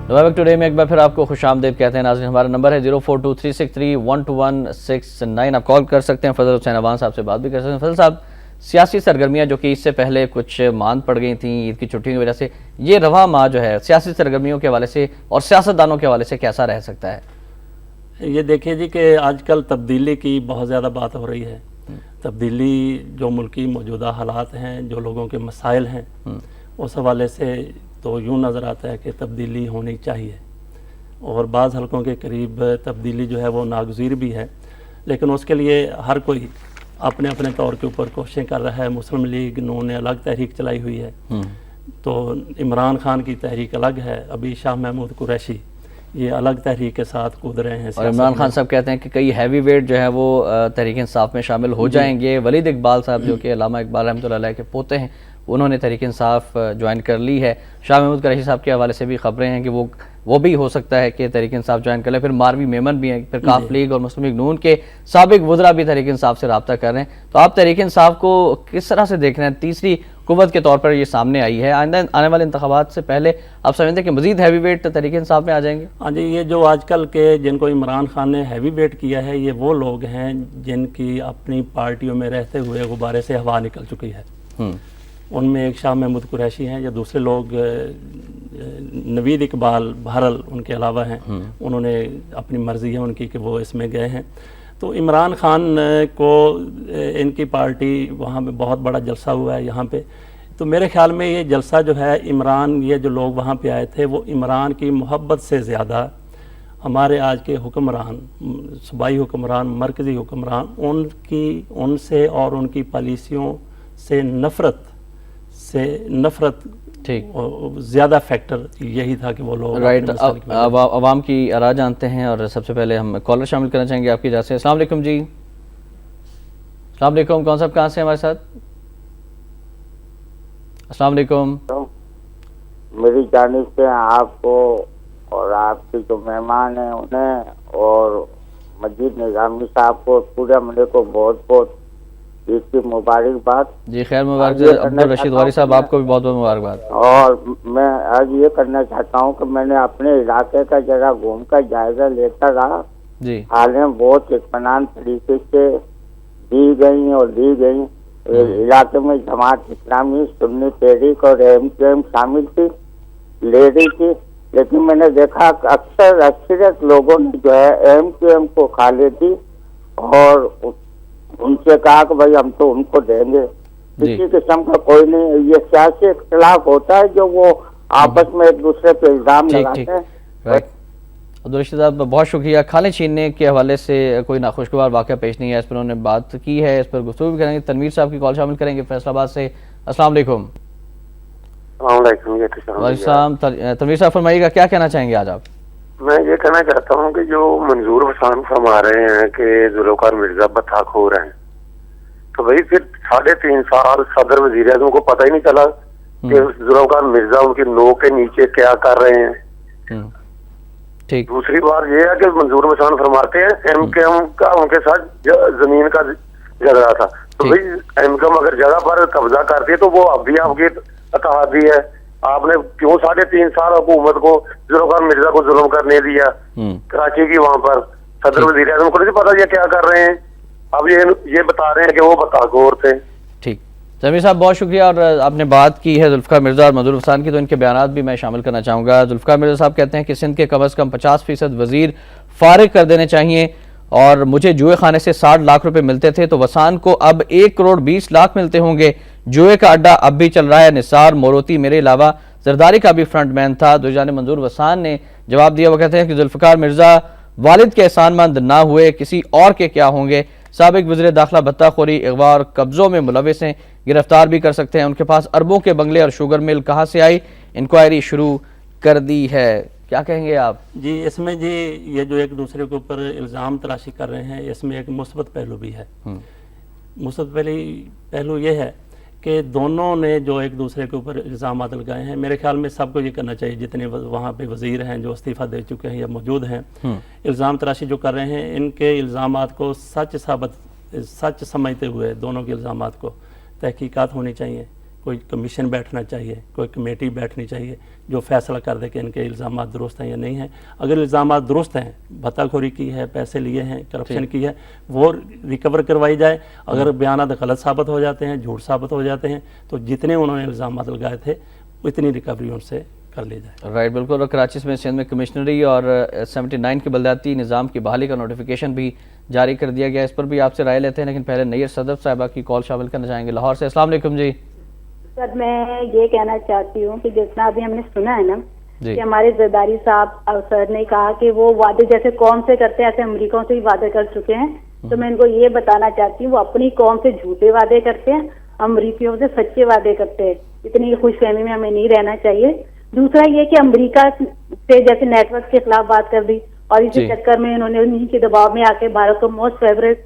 نوابق ٹوڈے میں ایک بار پھر آپ کو خوش آمدید کہتے ہیں ناظرین۔ ہمارا نمبر ہے 042363122169، آپ کال کر سکتے ہیں، فضل حسین عوان صاحب سے بات بھی کر سکتے ہیں۔ فضل صاحب، سیاسی سرگرمیاں جو کہ اس سے پہلے کچھ ماند پڑ گئی تھیں عید کی چھٹیوں کی وجہ سے، یہ رواں ماہ جو ہے سیاسی سرگرمیوں کے حوالے سے اور سیاستدانوں کے حوالے سے کیسا رہ سکتا ہے؟ یہ دیکھیے جی کہ آج کل تبدیلی کی بہت زیادہ بات ہو رہی ہے۔ تبدیلی جو ملکی موجودہ حالات ہیں، جو لوگوں کے مسائل ہیں، اس حوالے سے تو یوں نظر آتا ہے کہ تبدیلی ہونی چاہیے، اور بعض حلقوں کے قریب تبدیلی جو ہے وہ ناگزیر بھی ہے، لیکن اس کے لیے ہر کوئی اپنے اپنے طور کے اوپر کوششیں کر رہا ہے۔ مسلم لیگ نون نے الگ تحریک چلائی ہوئی ہے، تو عمران خان کی تحریک الگ ہے، ابھی شاہ محمود قریشی یہ الگ تحریک کے ساتھ کود رہے ہیں۔ اور عمران خان صاحب کہتے ہیں کہ کئی ہیوی ویٹ جو ہے وہ تحریک انصاف میں شامل ہو جائیں گے۔ ولید اقبال صاحب جو کہ علامہ اقبال رحمۃ اللہ علیہ کے پوتے ہیں، انہوں نے تحریک انصاف جوائن کر لی ہے. شاہ محمود قریشی صاحب کے حوالے سے بھی خبریں ہیں کہ وہ بھی ہو سکتا ہے کہ تحریک انصاف جوائن کر لیں. پھر ماروی میمن بھی ہیں, پھر کاف لیگ اور مسلم لیگ نون کے سابق وزراء بھی تحریک انصاف سے رابطہ کر رہے ہیں. تو آپ تحریک انصاف کو کس طرح سے دیکھ رہے ہیں؟ تیسری قوت کے طور پر یہ سامنے آئی ہے, آئندہ آنے والے انتخابات سے پہلے آپ سمجھتے ہیں کہ مزید ہیوی ویٹ تحریک انصاف میں آ جائیں گے؟ ہاں جی, یہ جو آج کل کے جن کو عمران خان نے ہیوی ویٹ کیا ہے, یہ وہ لوگ ہیں جن کی اپنی پارٹیوں میں رہتے ہوئے غبارے سے ہوا نکل چکی ہے. ان میں ایک شاہ محمود قریشی ہیں, یا دوسرے لوگ نوید اقبال بہرحال ان کے علاوہ ہیں, انہوں نے اپنی مرضی ہے ان کی کہ وہ اس میں گئے ہیں. تو عمران خان کو ان کی پارٹی وہاں پہ بہت بڑا جلسہ ہوا ہے یہاں پہ. تو میرے خیال میں یہ جلسہ جو ہے عمران, یہ جو لوگ وہاں پہ آئے تھے وہ عمران کی محبت سے زیادہ ہمارے آج کے حکمران, صوبائی حکمران, مرکزی حکمران, ان سے اور ان کی پالیسیوں سے نفرت زیادہ فیکٹر یہی تھا کہ وہ لوگ. رائٹ, عوام کی آراء جانتے ہیں, اور سب سے پہلے ہم کالر شامل کرنا چاہیں گے آپ کی اجازت سے. السلام علیکم جی. السلام علیکم, کون صاحب کہاں سے ہمارے ساتھ؟ السلام علیکم. میری جانب سے آپ کو اور آپ کے جو مہمان ہیں انہیں اور مجید نظامی صاحب کو, پورے عملے کو بہت بہت عید کی مبارکباد. جی خیر مبارک. عبدالرشید غوری صاحب آپ کو بھی بہت بہت مبارکباد. اور میں آج یہ کرنا چاہتا ہوں کہ میں نے اپنے علاقے کا جگہ گھوم کر جائزہ لیتا رہا. جی حالیں بہت اطمینان طریقے سے دی گئی اور لی گئی. علاقے میں جماعت اسلامی, سنی تحریک اور ایم شامل تھی, لے رہی تھی, لیکن میں نے دیکھا کہ اکثریت لوگوں نے جو ہے ایم کو کھا لی تھی اور ان سے کہا کہ بھائی ہم تو ان کو دیں گے. کسی قسم کا کوئی نہیں, یہ سیاسی اختلاف ہوتا ہے جو وہ آپس میں ایک دوسرے پہ الزام لگاتے ہیں. عبدالرشید صاحب بہت شکریہ. کھانے چھیننے کے حوالے سے کوئی ناخوشگوار واقعہ پیش نہیں ہے, اس پر انہوں نے بات کی ہے, اس پر گفتگو بھی کریں گے. تنویر صاحب کی کال شامل کریں گے فیصل آباد سے. السلام علیکم. وعلیکم السلام. تنویر صاحب فرمائیے گا, کیا کہنا چاہیں گے آج آپ؟ میں یہ کہنا چاہتا ہوں کہ جو منظور حسین فرما رہے ہیں کہ ذوالفقار مرزا بطاخور ہیں, تو بھائی پھر 3.5 سال صدر وزیر اعظم کو پتہ ہی نہیں چلا کہ ذوالفقار مرزا ان کی نو کے نیچے کیا کر رہے ہیں. ٹھیک. دوسری بات یہ ہے کہ منظور حسین فرماتے ہیں ایم کا ان کے ساتھ زمین کا جھگڑا تھا, تو بھائی ایم اگر جگہ پر قبضہ کرتی ہے تو وہ اب بھی آپ کی اتحادی ہے. آپ نے کیوں 3.5 سال حکومت کو ذوالفقار مرزا کو ظلم کرنے دیا کراچی کی, وہاں پر صدر وزیر اعظم کو نہیں پتا یہ کیا کر رہے ہیں. اب یہ بتا رہے ہیں کہ وہ بطاخور تھے. ٹھیک. جمیل صاحب بہت شکریہ. اور آپ نے بات کی ہے ذوالفقار مرزا اور منظور حسین کی, تو ان کے بیانات بھی میں شامل کرنا چاہوں گا. ذوالفقار مرزا صاحب کہتے ہیں کہ سندھ کے کم از کم 50% وزیر فارغ کر دینے چاہیے, اور مجھے جوئے خانے سے 60 لاکھ روپے ملتے تھے تو وسان کو اب 1 کروڑ 20 لاکھ ملتے ہوں گے. جوئے کا اڈا اب بھی چل رہا ہے. نثار موروتی میرے علاوہ زرداری کا بھی فرنٹ مین تھا. دو جانب منظور وسان نے جواب دیا, وہ کہتے ہیں کہ ذوالفقار مرزا والد کے احسان مند نہ ہوئے, کسی اور کے کیا ہوں گے. سابق وزیر داخلہ بھتہ خوری, اغوا اور قبضوں میں ملوث ہیں, گرفتار بھی کر سکتے ہیں. ان کے پاس اربوں کے بنگلے اور شوگر مل کہاں سے آئی, انکوائری شروع کر دی ہے. کیا کہیں گے آپ؟ جی اس میں جی یہ جو ایک دوسرے کے اوپر الزام تراشی کر رہے ہیں, اس میں ایک مثبت پہلو بھی ہے. مثبت پہلو یہ ہے کہ دونوں نے جو ایک دوسرے کے اوپر الزامات لگائے ہیں, میرے خیال میں سب کو یہ کرنا چاہیے جتنے وہاں پہ وزیر ہیں جو استعفیٰ دے چکے ہیں یا موجود ہیں, الزام تراشی جو کر رہے ہیں ان کے الزامات کو سچ سمجھتے ہوئے دونوں کے الزامات کو تحقیقات ہونی چاہیے. کوئی کمیشن بیٹھنا چاہیے, کوئی کمیٹی بیٹھنی چاہیے جو فیصلہ کر دے کہ ان کے الزامات درست ہیں یا نہیں ہیں. اگر الزامات درست ہیں, بھتہ خوری کی ہے, پیسے لیے ہیں, کرپشن کی ہے, وہ ریکور کروائی جائے. اگر بیانات غلط ثابت ہو جاتے ہیں, جھوٹ ثابت ہو جاتے ہیں, تو جتنے انہوں نے الزامات لگائے تھے اتنی ریکوری ان سے کر لی جائے. رائٹ, بالکل. اور کراچی میں سندھ میں کمشنری اور 79 کے بلدیاتی نظام کی بحالی کا نوٹیفیکیشن بھی جاری کر دیا گیا. اس پر بھی آپ سے رائے لیتے ہیں, لیکن پہلے نیئر صدف صاحبہ کی کال شامل کرنا چاہیں گے لاہور سے. السلام علیکم جی. سر میں یہ کہنا چاہتی ہوں کہ جتنا ابھی ہم نے سنا ہے نا کہ ہمارے زرداری صاحب سر نے کہا کہ وہ وعدے جیسے قوم سے کرتے ہیں ایسے امریکوں سے ہی وعدے کر چکے ہیں, تو میں ان کو یہ بتانا چاہتی ہوں وہ اپنی قوم سے جھوٹے وعدے کرتے ہیں, امریکیوں سے سچے وعدے کرتے ہیں. اتنی خوش فہمی میں ہمیں نہیں رہنا چاہیے. دوسرا یہ کہ امریکہ سے جیسے نیٹ ورک کے خلاف بات کر دی, اور اسی چکر میں انہوں نے انہیں کے دباؤ میں آ کے بھارت کو موسٹ فیوریٹ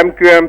MQM,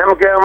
MKM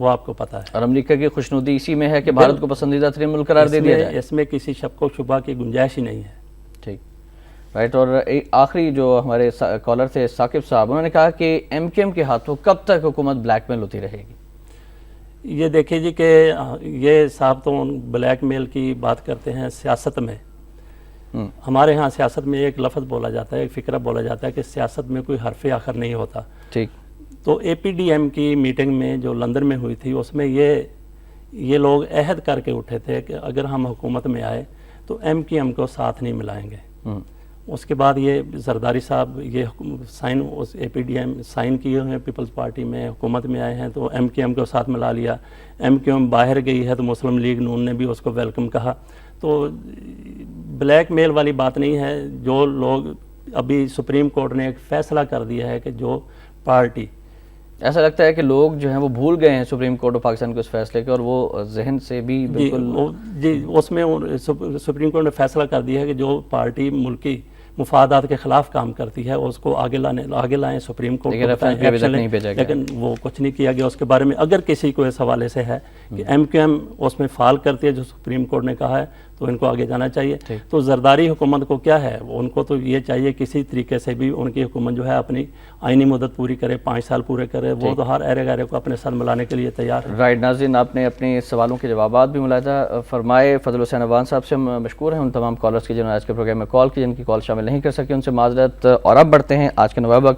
وہ آپ کو پتہ ہے. اور امریکہ کی خوشنودی اسی میں ہے کہ بھارت کو پسندیدہ ترین ملک قرار دے دیا جائے. اس میں کسی شک و شبہ کی گنجائش ہی نہیں ہے. ٹھیک رائٹ. اور آخری جو ہمارے کالر تھے ثاقب صاحب، انہوں نے کہا کہ ایم کیو ایم کے ہاتھوں کب تک حکومت بلیک میل ہوتی رہے گی؟ یہ دیکھیں جی کہ یہ صاحب تو بلیک میل کی بات کرتے ہیں سیاست میں. ہمارے ہاں سیاست میں ایک لفظ بولا جاتا ہے، ایک فکرہ بولا جاتا ہے کہ سیاست میں کوئی حرف آخر نہیں ہوتا. ٹھیک. تو اے پی ڈی ایم کی میٹنگ میں جو لندن میں ہوئی تھی، اس میں یہ لوگ عہد کر کے اٹھے تھے کہ اگر ہم حکومت میں آئے تو ایم کیو ایم کو ساتھ نہیں ملائیں گے. اس کے بعد یہ زرداری صاحب یہ سائن اے پی ڈی ایم سائن کیے ہوئے ہیں، پیپلز پارٹی میں حکومت میں آئے ہیں تو ایم کیو ایم کو ساتھ ملا لیا. ایم کیو ایم باہر گئی ہے تو مسلم لیگ نون نے بھی اس کو ویلکم کہا. تو بلیک میل والی بات نہیں ہے. جو لوگ ابھی سپریم کورٹ نے ایک فیصلہ کر دیا ہے کہ جو پارٹی، ایسا لگتا ہے کہ لوگ جو ہیں وہ بھول گئے ہیں سپریم کورٹ آف پاکستان کے اس فیصلے کے، اور وہ ذہن سے بھی بالکل جی اس میں سپریم کورٹ نے فیصلہ کر دیا ہے کہ جو پارٹی ملکی مفادات کے خلاف کام کرتی ہے اس کو آگے لائیں سپریم کورٹ کو بتائیں، لیکن وہ کچھ نہیں کیا گیا اس کے بارے میں. اگر کسی کو اس حوالے سے ہے کہ ایم کیو ایم اس میں فال کرتی ہے جو سپریم کورٹ نے کہا ہے تو ان کو آگے جانا چاہیے. تو زرداری حکومت کو کیا ہے، ان کو تو یہ چاہیے کسی طریقے سے بھی ان کی حکومت جو ہے اپنی آئینی مدت پوری کرے، 5 سال پورے کرے. وہ تو ہر ایرے گارے کو اپنے ساتھ ملانے کے لیے تیار ہے. رائٹ. ناظرین، آپ نے اپنے سوالوں کے جوابات بھی ملاحظہ فرمائے. فضل حسین عوان صاحب سے ہم مشکور ہیں، ان تمام کالرز کی جنہوں نے آج کے پروگرام میں کال کی، جن کی کال شامل نہیں کر سکے ان سے معذرت. اور اب بڑھتے ہیں آج کے نواب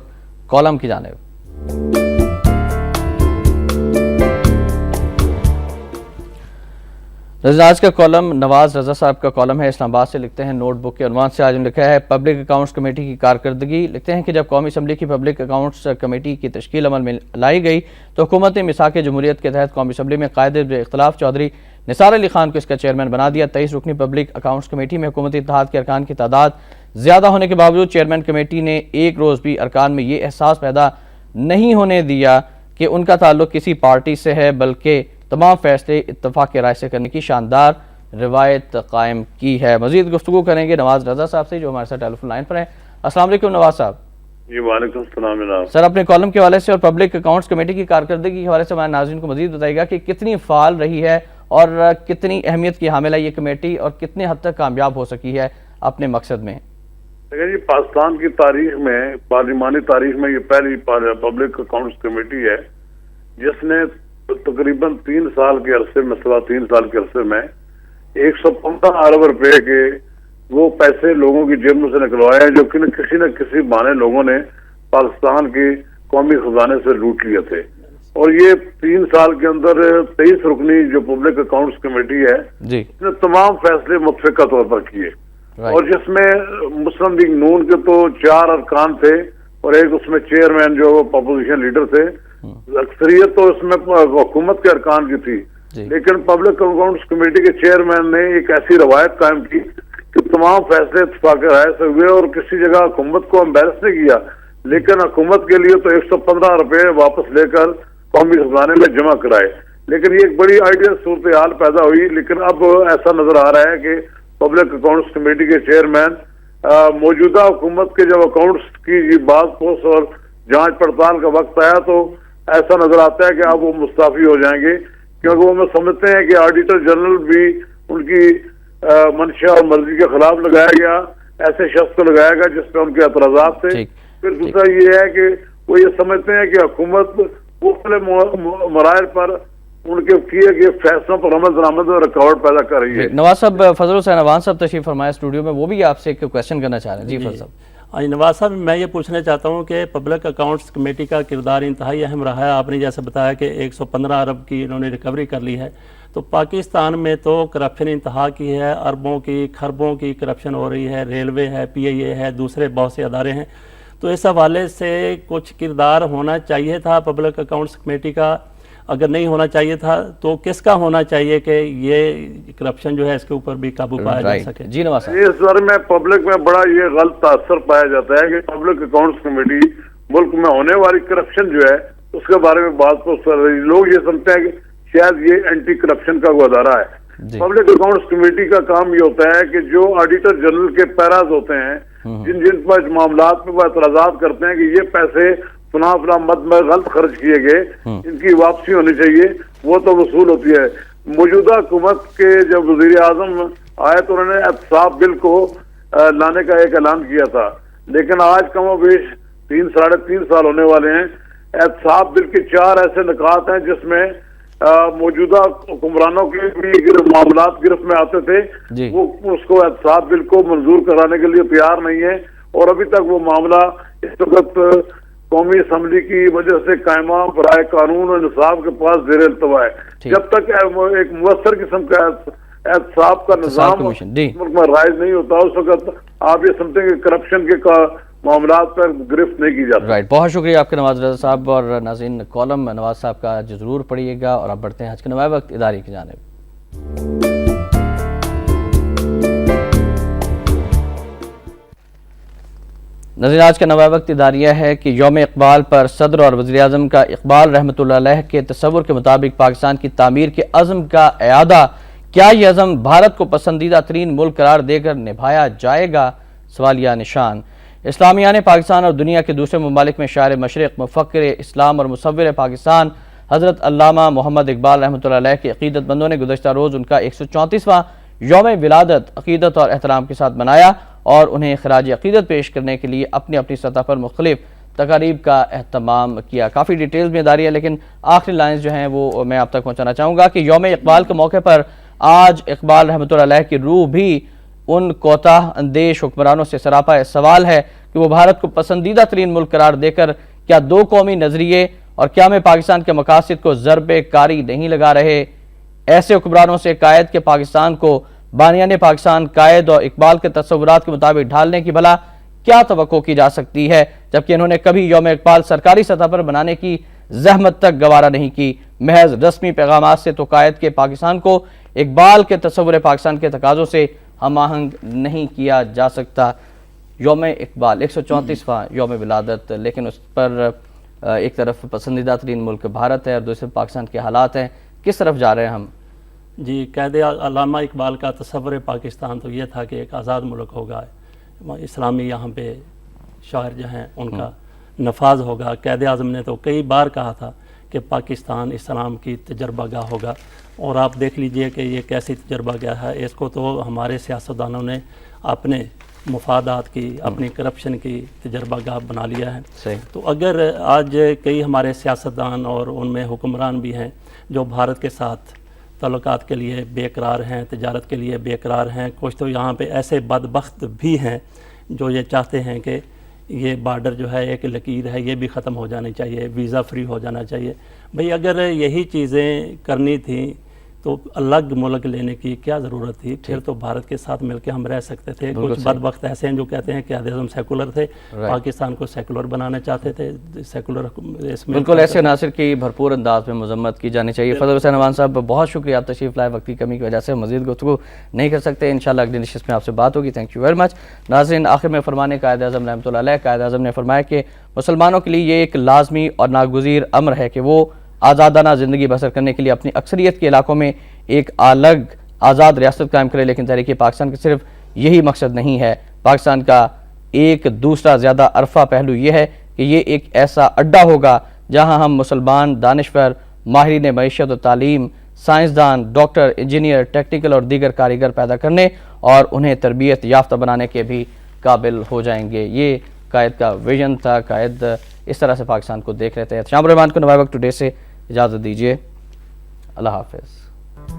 کالم کی جانب. آج کا کالم نواز رضا صاحب کا کالم ہے، اسلام آباد سے. لکھتے ہیں نوٹ بک کے عنوان سے آج ہم لکھا ہے پبلک اکاؤنٹس کمیٹی کی کارکردگی. لکھتے ہیں کہ جب قومی اسمبلی کی پبلک اکاؤنٹس کمیٹی کی تشکیل عمل میں لائی گئی تو حکومت نے میثاق جمہوریت کے تحت قومی اسمبلی میں قائد اختلاف چودھری نثار علی خان کو اس کا چیئرمین بنا دیا. 23 رکنی پبلک اکاؤنٹس کمیٹی میں حکومتی اتحاد کے ارکان کی تعداد زیادہ ہونے کے باوجود چیئرمین کمیٹی نے ایک روز بھی ارکان میں یہ احساس پیدا نہیں ہونے دیا کہ ان کا تعلق کسی پارٹی سے ہے، بلکہ تمام فیصلے اتفاق رائے سے کرنے کی شاندار روایت قائم کی ہے. مزید گفتگو کریں گے نواز رضا صاحب سے جو ہمارے ساتھ ٹیلی فون لائن پر ہیں. السلام علیکم نواز صاحب. جی وعلیکم السلام جناب. سر، اپنے کالم کے حوالے سے اور پبلک اکاؤنٹس کمیٹی کی کارکردگی کے حوالے سے ہمارے ناظرین کو مزید بتائیے گا کہ کتنی فعال رہی ہے اور کتنی اہمیت کی حامل ہے یہ کمیٹی، اور کتنے حد تک کامیاب ہو سکی ہے اپنے مقصد میں. دیکھیں جی، پاکستان کی تاریخ میں، پارلیمانی تاریخ میں یہ پہلی پبلک اکاؤنٹس کمیٹی ہے جس نے تقریباً 3 سال کے عرصے میں 3.25 سال کے عرصے میں 115 ارب روپے کے وہ پیسے لوگوں کی جیبوں سے نکلوائے ہیں جو کسی نہ کسی بہانے لوگوں نے پاکستان کے قومی خزانے سے لوٹ لیے تھے. اور یہ 3 سال کے اندر 23 رکنی جو پبلک اکاؤنٹس کمیٹی ہے اس نے تمام فیصلے متفقہ طور پر کیے، اور جس میں مسلم لیگ نون کے تو 4 ارکان تھے اور ایک اس میں چیئرمین جو اپوزیشن لیڈر تھے. اکثریت تو اس میں حکومت کے ارکان کی تھی، لیکن پبلک اکاؤنٹس کمیٹی کے چیئرمین نے ایک ایسی روایت قائم کی کہ تمام فیصلے اتفاق رائے سے ہوئے اور کسی جگہ حکومت کو امبیرس نہیں کیا، لیکن حکومت کے لیے تو 115 روپے واپس لے کر قومی خزانے میں جمع کرائے. لیکن یہ ایک بڑی آئیڈیل صورتحال پیدا ہوئی. لیکن اب ایسا نظر آ رہا ہے کہ پبلک اکاؤنٹس کمیٹی کے چیئرمین موجودہ حکومت کے جب اکاؤنٹس کی بات پوس اور جانچ پڑتال کا وقت آیا تو ایسا نظر آتا ہے کہ اب وہ مستعفی ہو جائیں گے، کیونکہ وہ سمجھتے ہیں کہ آڈیٹر جنرل بھی ان کی منشا اور مرضی کے خلاف لگایا گیا، ایسے شخص کو لگایا گیا جس پہ ان کے اعتراضات تھے. پھر دوسرا یہ ہے کہ وہ یہ سمجھتے ہیں کہ حکومت مختلف مراحل پر ان کے کیے گئے فیصلوں پر عمل درآمد میں رکاوٹ پیدا کر رہی ہے. نواز صاحب، فضل حسین عوان صاحب تشریف فرمائے اسٹوڈیو میں، وہ بھی آپ سے ایک کویسچن کرنا چاہ رہے ہیں. جی فضل صاحب. نواز صاحب، میں یہ پوچھنا چاہتا ہوں کہ پبلک اکاؤنٹس کمیٹی کا کردار انتہائی اہم رہا ہے. آپ نے جیسے بتایا کہ 115 ارب کی انہوں نے ریکوری کر لی ہے، تو پاکستان میں تو کرپشن انتہا کی ہے، اربوں کی کھربوں کی کرپشن ہو رہی ہے، ریلوے ہے، پی آئی اے ہے، دوسرے بہت سے ادارے ہیں. تو اس حوالے سے کچھ کردار ہونا چاہیے تھا پبلک اکاؤنٹس کمیٹی کا. اگر نہیں ہونا چاہیے تھا تو کس کا ہونا چاہیے کہ یہ کرپشن جو ہے اس کے اوپر بھی قابو پایا جا سکے؟ جی نواز صاحب. اس بارے میں پبلک میں بڑا یہ غلط تاثر پایا جاتا ہے کہ پبلک اکاؤنٹس کمیٹی ملک میں ہونے والی کرپشن جو ہے اس کے بارے میں بات کو لوگ یہ سمجھتے ہیں کہ شاید یہ اینٹی کرپشن کا وہ ادارہ ہے. پبلک اکاؤنٹس کمیٹی کا کام یہ ہوتا ہے کہ جو آڈیٹر جنرل کے پیراز ہوتے ہیں، جن پر معاملات پہ وہ اعتراضات کرتے ہیں کہ یہ پیسے فلاں مد میں غلط خرچ کیے گئے، ان کی واپسی ہونی چاہیے، وہ تو وصول ہوتی ہے۔ موجودہ حکومت کے جب وزیر اعظم آئے تو انہوں نے احتساب بل کو لانے کا ایک اعلان کیا تھا، لیکن آج کم و بیش 3-3.5 سال ہونے والے ہیں۔ احتساب بل کے 4 ایسے نکات ہیں جس میں موجودہ حکمرانوں کے بھی معاملات گرفت میں آتے تھے، وہ اس کو احتساب بل کو منظور کرانے کے لیے تیار نہیں ہے، اور ابھی تک وہ معاملہ اس وقت قومی اسمبلی کی وجہ سے قائمہ برائے قانون و انصاف کے پاس زیر التوا ہے۔ جب تک ایک مؤثر قسم کا احتساب کا نظام ملک میں رائج نہیں ہوتا، اس وقت آپ یہ سمجھتے ہیں کہ کرپشن کے معاملات پر گرفت نہیں کی جاتی۔ رائٹ، بہت شکریہ آپ کے نواز رضا صاحب، اور ناظرین کالم نواز صاحب کا ضرور پڑھیے گا، اور اب بڑھتے ہیں آج کے نمایاں وقت ادارے کی جانب۔ ناظرین، آج کا نمایاں وقت اداریہ ہے کہ یوم اقبال پر صدر اور وزیر اعظم کا اقبال رحمۃ اللہ علیہ کے تصور کے مطابق پاکستان کی تعمیر کے عزم کا اعادہ، کیا یہ عزم بھارت کو پسندیدہ ترین ملک قرار دے کر نبھایا جائے گا؟ سوالیہ نشان۔ اسلامیہ نے پاکستان اور دنیا کے دوسرے ممالک میں شاعر مشرق، مفکر اسلام اور مصور پاکستان حضرت علامہ محمد اقبال رحمۃ اللہ علیہ کے عقیدت مندوں نے گزشتہ روز ان کا 134واں یوم ولادت عقیدت اور احترام کے ساتھ منایا، اور انہیں خراج عقیدت پیش کرنے کے لیے اپنی اپنی سطح پر مختلف تقاریب کا اہتمام کیا۔ کافی ڈیٹیلز میں اداری ہے، لیکن آخری لائنز جو ہیں وہ میں آپ تک پہنچانا چاہوں گا کہ یوم اقبال کے موقع پر آج اقبال رحمۃ اللہ علیہ کی روح بھی ان کوتاہ اندیش حکمرانوں سے سراپا سوال ہے کہ وہ بھارت کو پسندیدہ ترین ملک قرار دے کر کیا دو قومی نظریے اور کیا میں پاکستان کے مقاصد کو ضرب کاری نہیں لگا رہے؟ ایسے حکمرانوں سے قائد کے پاکستان کو بانیان پاکستان قائد اور اقبال کے تصورات کے مطابق ڈھالنے کی بھلا کیا توقع کی جا سکتی ہے، جبکہ انہوں نے کبھی یوم اقبال سرکاری سطح پر بنانے کی زحمت تک گوارا نہیں کی۔ محض رسمی پیغامات سے تو قائد کے پاکستان کو اقبال کے تصور پاکستان کے تقاضوں سے ہم آہنگ نہیں کیا جا سکتا۔ یوم اقبال 134واں یوم ولادت، لیکن اس پر ایک طرف پسندیدہ ترین ملک بھارت ہے اور دوسرے پاکستان کے حالات ہیں، کس طرف جا رہے ہیں ہم؟ جی، قائد علامہ اقبال کا تصور پاکستان تو یہ تھا کہ ایک آزاد ملک ہوگا، اسلامی یہاں پہ شاعر جو ہیں ان کا نفاذ ہوگا۔ قائد اعظم نے تو کئی بار کہا تھا کہ پاکستان اسلام کی تجربہ گاہ ہوگا، اور آپ دیکھ لیجئے کہ یہ کیسی تجربہ گاہ ہے۔ اس کو تو ہمارے سیاستدانوں نے اپنے مفادات کی، اپنی کرپشن کی تجربہ گاہ بنا لیا ہے۔ تو اگر آج کئی ہمارے سیاستدان اور ان میں حکمران بھی ہیں جو بھارت کے ساتھ تعلقات کے لیے بے قرار ہیں، تجارت کے لیے بے قرار ہیں، کچھ تو یہاں پہ ایسے بدبخت بھی ہیں جو یہ چاہتے ہیں کہ یہ بارڈر جو ہے ایک لکیر ہے، یہ بھی ختم ہو جانی چاہیے، ویزا فری ہو جانا چاہیے۔ بھئی اگر یہی چیزیں کرنی تھیں تو الگ ملک لینے کی کیا ضرورت تھی؟ پھر تو بھارت کے ساتھ مل کے ہم رہ سکتے تھے۔ کچھ بدبخت ایسے ہیں جو کہتے ہیں کہ قائد اعظم سیکولر تھے، پاکستان کو سیکولر بنانا چاہتے تھے، سیکولر اس میں بالکل ایسے عناصر کی بھرپور انداز میں مذمت کی جانی چاہیے۔ فضل حسین امان صاحب بہت شکریہ، آپ تشریف لائے، وقت کی کمی کی وجہ سے مزید گفتگو نہیں کر سکتے، انشاءاللہ اگلی نشست میں آپ سے بات ہوگی۔ Thank you very much. ناظرین، آخر میں فرمانے قائد اعظم رحمۃ اللہ علیہ، قائد اعظم نے فرمایا کہ مسلمانوں کے لیے یہ ایک لازمی اور ناگزیر امر ہے کہ وہ آزادانہ زندگی بسر کرنے کے لیے اپنی اکثریت کے علاقوں میں ایک الگ آزاد ریاست قائم کرے، لیکن تحریک پاکستان کا صرف یہی مقصد نہیں ہے۔ پاکستان کا ایک دوسرا زیادہ عرفہ پہلو یہ ہے کہ یہ ایک ایسا اڈا ہوگا جہاں ہم مسلمان دانشور، ماہرین معیشت و تعلیم، سائنسدان، ڈاکٹر، انجینئر، ٹیکنیکل اور دیگر کاریگر پیدا کرنے اور انہیں تربیت یافتہ بنانے کے بھی قابل ہو جائیں گے۔ یہ قائد کا ویژن تھا، قائد اس طرح سے پاکستان کو دیکھ رہے تھے۔ شام الرحمان کو نوائے وقت ٹوڈے سے اجازت دیجیے، اللہ حافظ۔